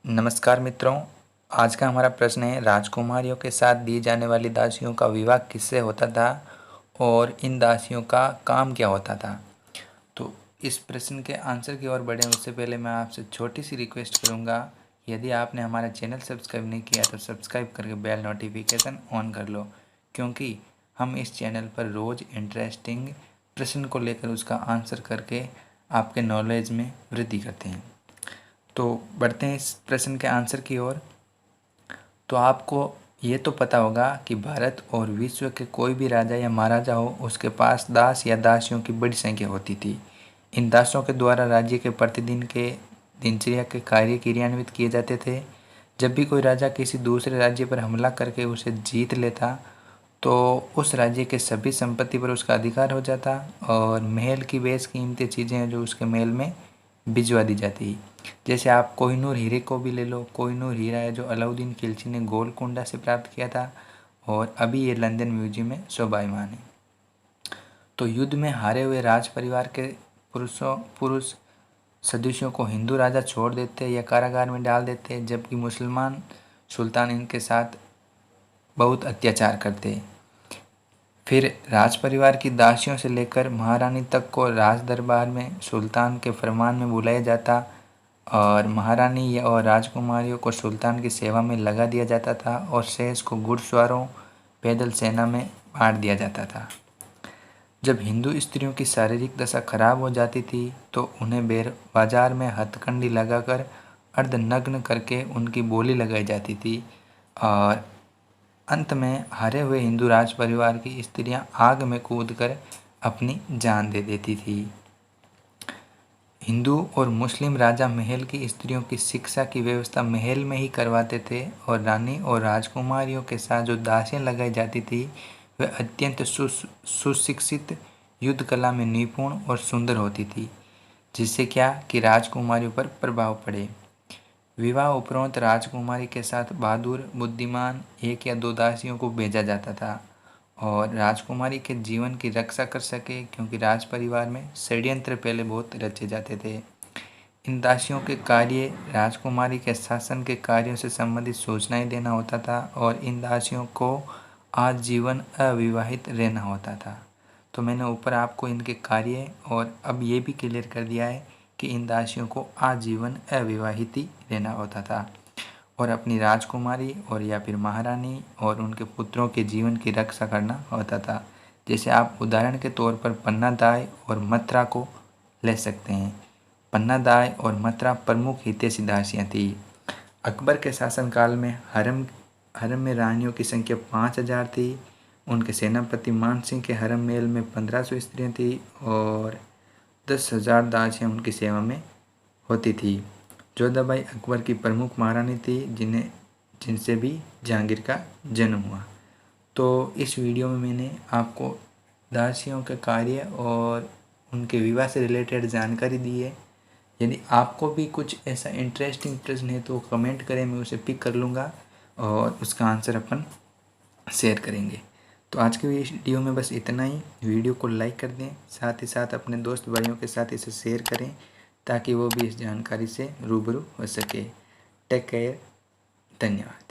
नमस्कार मित्रों, आज का हमारा प्रश्न है राजकुमारियों के साथ दी जाने वाली दासियों का विवाह किससे होता था और इन दासियों का काम क्या होता था। तो इस प्रश्न के आंसर की ओर बढ़ें उससे पहले मैं आपसे छोटी सी रिक्वेस्ट करूंगा, यदि आपने हमारा चैनल सब्सक्राइब नहीं किया तो सब्सक्राइब करके बेल नोटिफिकेशन ऑन कर लो, क्योंकि हम इस चैनल पर रोज़ इंटरेस्टिंग प्रश्न को लेकर उसका आंसर करके आपके नॉलेज में वृद्धि करते हैं। तो बढ़ते हैं इस प्रश्न के आंसर की ओर। तो आपको ये तो पता होगा कि भारत और विश्व के कोई भी राजा या महाराजा हो, उसके पास दास या दासियों की बड़ी संख्या होती थी। इन दासों के द्वारा राज्य के प्रतिदिन के दिनचर्या के कार्य क्रियान्वित किए जाते थे। जब भी कोई राजा किसी दूसरे राज्य पर हमला करके उसे जीत लेता तो उस राज्य के सभी संपत्ति पर उसका अधिकार हो जाता और महल की बेशकीमती चीज़ें हैं जो उसके महल में भिजवा दी जाती। जैसे आप कोहिनूर हीरे को भी ले लो। कोहिनूर हीरा है जो अलाउद्दीन खिलजी ने गोलकुंडा से प्राप्त किया था और अभी ये लंदन म्यूजियम में शोभायमान है। तो युद्ध में हारे हुए राज परिवार के पुरुष सदस्यों को हिंदू राजा छोड़ देते या कारागार में डाल देते, जबकि मुसलमान सुल्तान इनके साथ बहुत अत्याचार करते। फिर राज परिवार की दासियों से लेकर महारानी तक को राज दरबार में सुल्तान के फरमान में बुलाया जाता और महारानी और राजकुमारियों को सुल्तान की सेवा में लगा दिया जाता था और शेष को घुड़सवारों पैदल सेना में बांट दिया जाता था। जब हिंदू स्त्रियों की शारीरिक दशा खराब हो जाती थी तो उन्हें बाजार में हथकंडी लगाकर अर्धनग्न करके उनकी बोली लगाई जाती थी और अंत में हारे हुए हिंदू राज परिवार की स्त्रियां आग में कूदकर अपनी जान दे देती थी। हिंदू और मुस्लिम राजा महल की स्त्रियों की शिक्षा की व्यवस्था महल में ही करवाते थे और रानी और राजकुमारियों के साथ जो दासियां लगाई जाती थी वे अत्यंत सुशिक्षित, युद्ध कला में निपुण और सुंदर होती थी, जिससे क्या कि राजकुमारियों पर प्रभाव पड़े। विवाह उपरांत राजकुमारी के साथ बहादुर, बुद्धिमान एक या दो दासियों को भेजा जाता था और राजकुमारी के जीवन की रक्षा कर सके, क्योंकि राज परिवार में षड्यंत्र पहले बहुत रचे जाते थे। इन दासियों के कार्य राजकुमारी के शासन के कार्यों से संबंधित सूचनाएं देना होता था और इन दासियों को आजीवन अविवाहित रहना होता था। तो मैंने ऊपर आपको इनके कार्य और अब ये भी क्लियर कर दिया है कि इन दासियों को आजीवन अविवाहित ही रहना होता था और अपनी राजकुमारी और या फिर महारानी और उनके पुत्रों के जीवन की रक्षा करना होता था। जैसे आप उदाहरण के तौर पर पन्ना दाई और मत्रा को ले सकते हैं। पन्ना दाई और मत्रा प्रमुख हितैषी दासियाँ थीं। अकबर के शासनकाल में हरम में रानियों की संख्या 5000 थी। उनके सेनापति मान सिंह के हरम महल में 1500 स्त्रियाँ थीं और 10,000 दासियाँ उनकी सेवा में होती थी। जोधाबाई अकबर की प्रमुख महारानी थी जिनसे भी जहांगीर का जन्म हुआ। तो इस वीडियो में मैंने आपको दासियों के कार्य और उनके विवाह से रिलेटेड जानकारी दी है। यदि आपको भी कुछ ऐसा इंटरेस्टिंग प्रश्न है तो कमेंट करें, मैं उसे पिक कर लूँगा और उसका आंसर अपन शेयर करेंगे। तो आज के वीडियो में बस इतना ही। वीडियो को लाइक कर दें, साथ ही साथ अपने दोस्त भाइयों के साथ इसे शेयर करें ताकि वो भी इस जानकारी से रूबरू हो सके। टेक केयर, धन्यवाद।